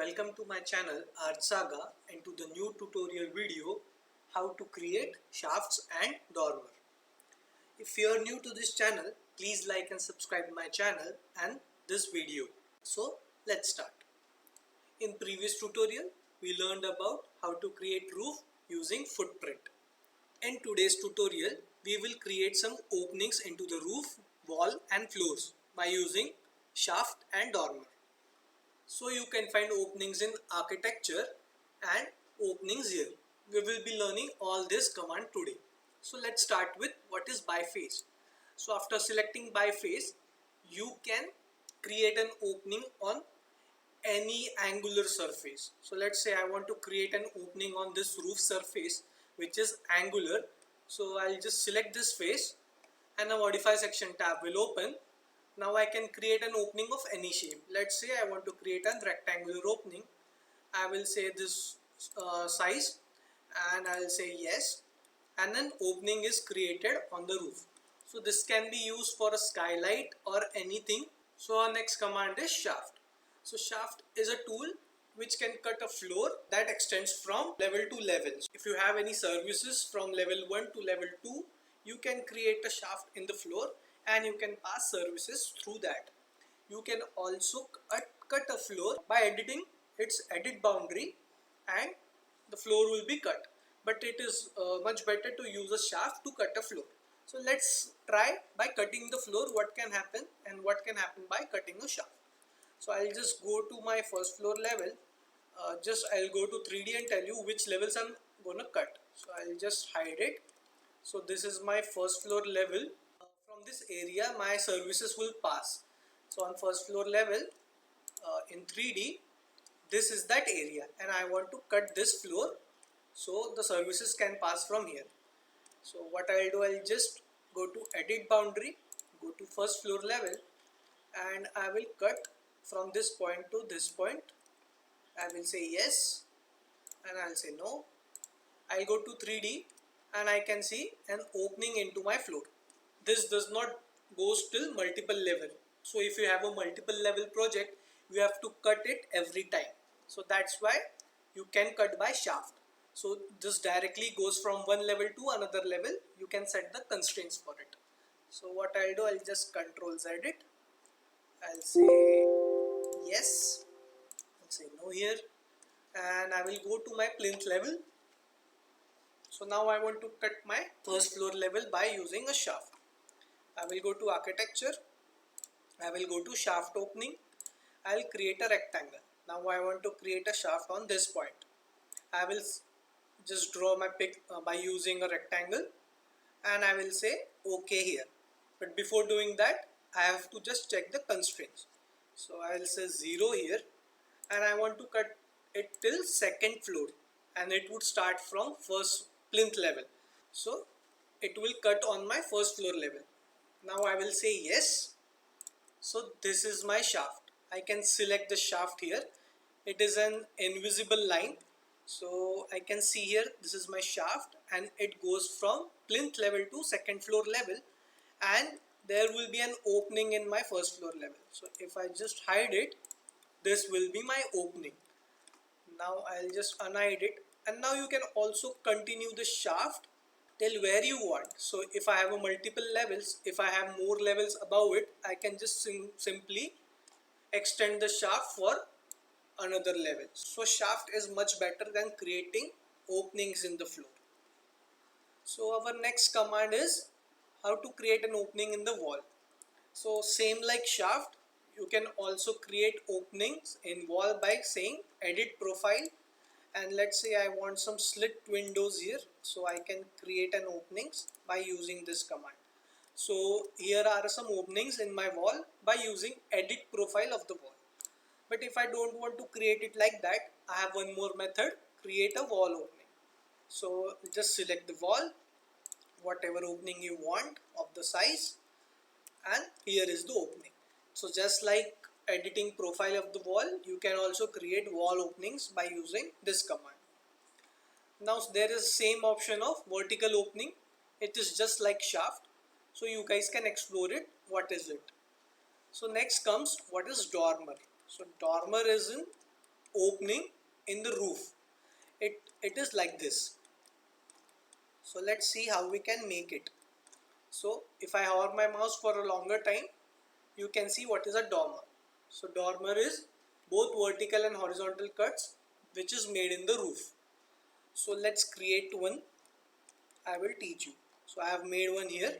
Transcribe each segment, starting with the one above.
welcome to my channel Art Saga and to the new tutorial video how to create shafts and dormer. If you are new to this channel, please like and subscribe my channel and this video. So let's start. In previous tutorial we learned about how to create roof using footprint. In today's tutorial we will create some openings into the roof, wall and floors by using shaft and dormer. So you can find openings in architecture and openings here. We will be learning all this command today. So let's start with what is biface. So after selecting biface, you can create an opening on any angular surface. So let's say I want to create an opening on this roof surface which is angular. So I'll just select this face and a modify section tab will open. Now I can create an opening of any shape. Let's say I want to create a rectangular opening. I will say this size and I'll say yes, and an opening is created on the roof. So this can be used for a skylight or anything. So our next command is shaft. So shaft is a tool which can cut a floor that extends from level to level. If you have any services from level 1 to level 2, you can create a shaft in the floor and you can pass services through that. You can also cut a floor by editing its edit boundary and the floor will be cut. But it is much better to use a shaft to cut a floor. So let's try by cutting the floor what can happen and what can happen by cutting a shaft. So I'll just go to my first floor level. I'll go to 3D and tell you which levels I'm gonna cut. So I'll just hide it. So this is my first floor level. From this area my services will pass. So on first floor level in 3D, this is that area and I want to cut this floor so the services can pass from here. So what I'll do, I'll just go to edit boundary, go to first floor level and I will cut from this point to this point. I will say yes and I'll say no. I'll go to 3D and I can see an opening into my floor. This does not go till multiple level. So if you have a multiple level project, you have to cut it every time. So that's why you can cut by shaft. So this directly goes from one level to another level. You can set the constraints for it. So what I'll do, I'll just Control Z it. I'll say yes. I'll say no here. And I will go to my plinth level. So now I want to cut my first floor level by using a shaft. I will go to architecture. I will go to shaft opening. I will create a rectangle. Now I want to create a shaft on this point. I will just draw my pic by using a rectangle and I will say OK here. But before doing that, I have to just check the constraints. So I will say 0 here and I want to cut it till second floor and it would start from first plinth level. So it will cut on my first floor level. Now I will say yes. So this is my shaft. I can select the shaft here. It is an invisible line. So I can see here this is my shaft and it goes from plinth level to second floor level and there will be an opening in my first floor level. So if I just hide it, this will be my opening. Now I'll just unhide it and now you can also continue the shaft till where you want. So if I have a multiple levels, if I have more levels above it, I can just simply extend the shaft for another level. So shaft is much better than creating openings in the floor. So our next command is how to create an opening in the wall. So same like shaft, you can also create openings in wall by saying edit profile. And let's say I want some slit windows here, so I can create an openings by using this command. So here are some openings in my wall by using edit profile of the wall. But if I don't want to create it like that, I have one more method, create a wall opening. So just select the wall, whatever opening you want of the size, and here is the opening. So just like editing profile of the wall, you can also create wall openings by using this command. Now there is same option of vertical opening. It is just like shaft. So you guys can explore it. What is it? So next comes what is dormer. So dormer is an opening in the roof. It is like this. So let's see how we can make it. So if I hover my mouse for a longer time, you can see what is a dormer. So dormer is both vertical and horizontal cuts which is made in the roof. So let's create one. I will teach you. So I have made one here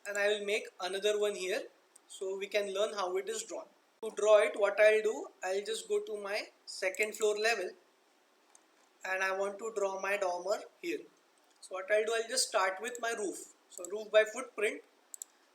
and I will make another one here so we can learn how it is drawn. To draw it, what I'll do, I'll just go to my second floor level and I want to draw my dormer here. So what I'll do, I'll just start with my roof. So roof by footprint,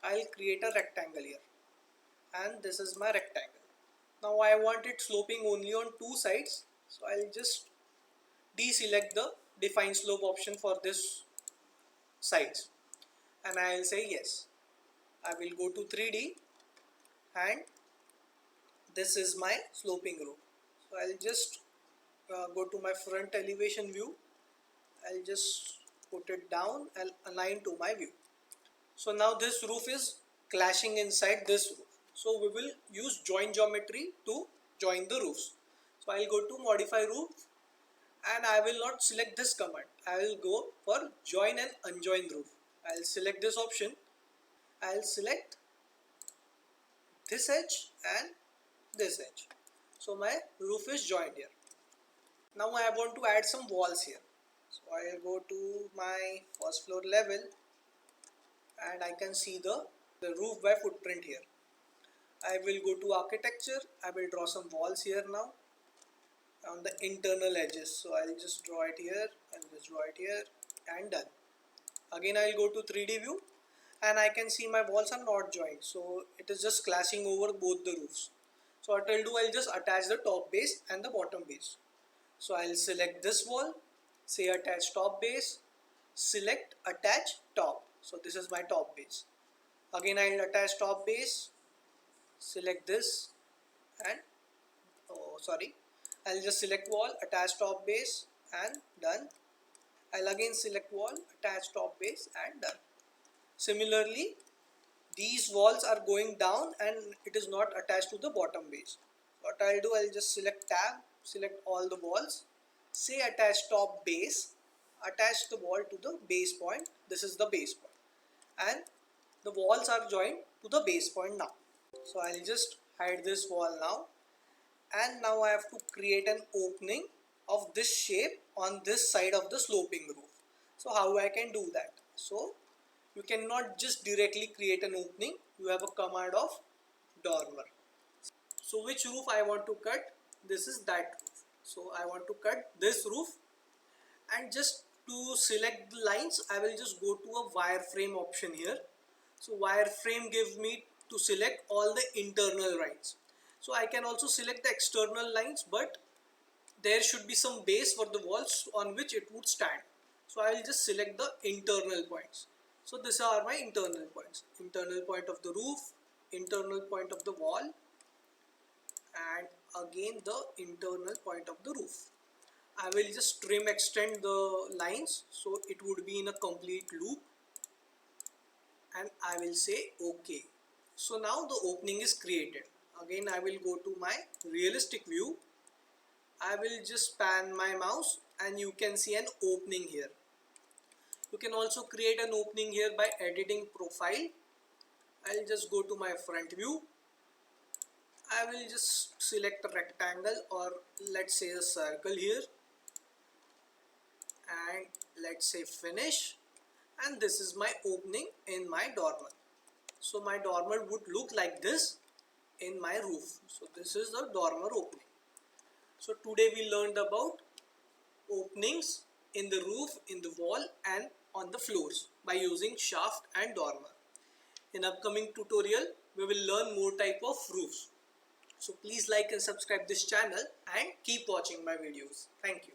I'll create a rectangle here and this is my rectangle. Now I want it sloping only on two sides, so I'll just deselect the define slope option for this sides and I'll say yes. I will go to 3D and this is my sloping roof. So I'll just go to my front elevation view. I'll just put it down and align to my view. So now this roof is clashing inside this roof. So we will use join geometry to join the roofs. So I'll go to modify roof and I will not select this command. I will go for join and unjoin roof. I'll select this option. I'll select this edge and this edge. So my roof is joined here. Now I want to add some walls here. So I'll go to my first floor level and I can see the roof by footprint here. I will go to architecture. I will draw some walls here now on the internal edges. So I'll just draw it here and just draw it here and done. Again I'll go to 3D view and I can see my walls are not joined. So it is just clashing over both the roofs. So what I'll do, I'll just attach the top base and the bottom base. So I'll select this wall, say attach top base, select attach top. So this is my top base. Again I'll attach top base, select this and I'll just select wall, attach top base and done. I'll again select wall, attach top base and done. Similarly, these walls are going down and it is not attached to the bottom base. What I'll do, I'll just select tab, select all the walls, say attach top base, attach the wall to the base point. This is the base point and the walls are joined to the base point now. So I'll just hide this wall now and now I have to create an opening of this shape on this side of the sloping roof. So how I can do that? So you cannot just directly create an opening. You have a command of dormer. So which roof I want to cut? This is that roof. So I want to cut this roof and just to select the lines I will just go to a wireframe option here. So wireframe gives me to select all the internal lines. So I can also select the external lines, but there should be some base for the walls on which it would stand. So I will just select the internal points. So these are my internal points. Internal point of the roof, internal point of the wall and again the internal point of the roof. I will just trim extend the lines so it would be in a complete loop and I will say OK. So now the opening is created. Again I will go to my realistic view. I will just pan my mouse and you can see an opening here. You can also create an opening here by editing profile. I'll just go to my front view. I will just select a rectangle or let's say a circle here and let's say finish, and this is my opening in my dormer. So my dormer would look like this in my roof. So this is the dormer opening. So today we learned about openings in the roof, in the wall and on the floors by using shaft and dormer. In upcoming tutorial we will learn more type of roofs. So please like and subscribe this channel and keep watching my videos. Thank you.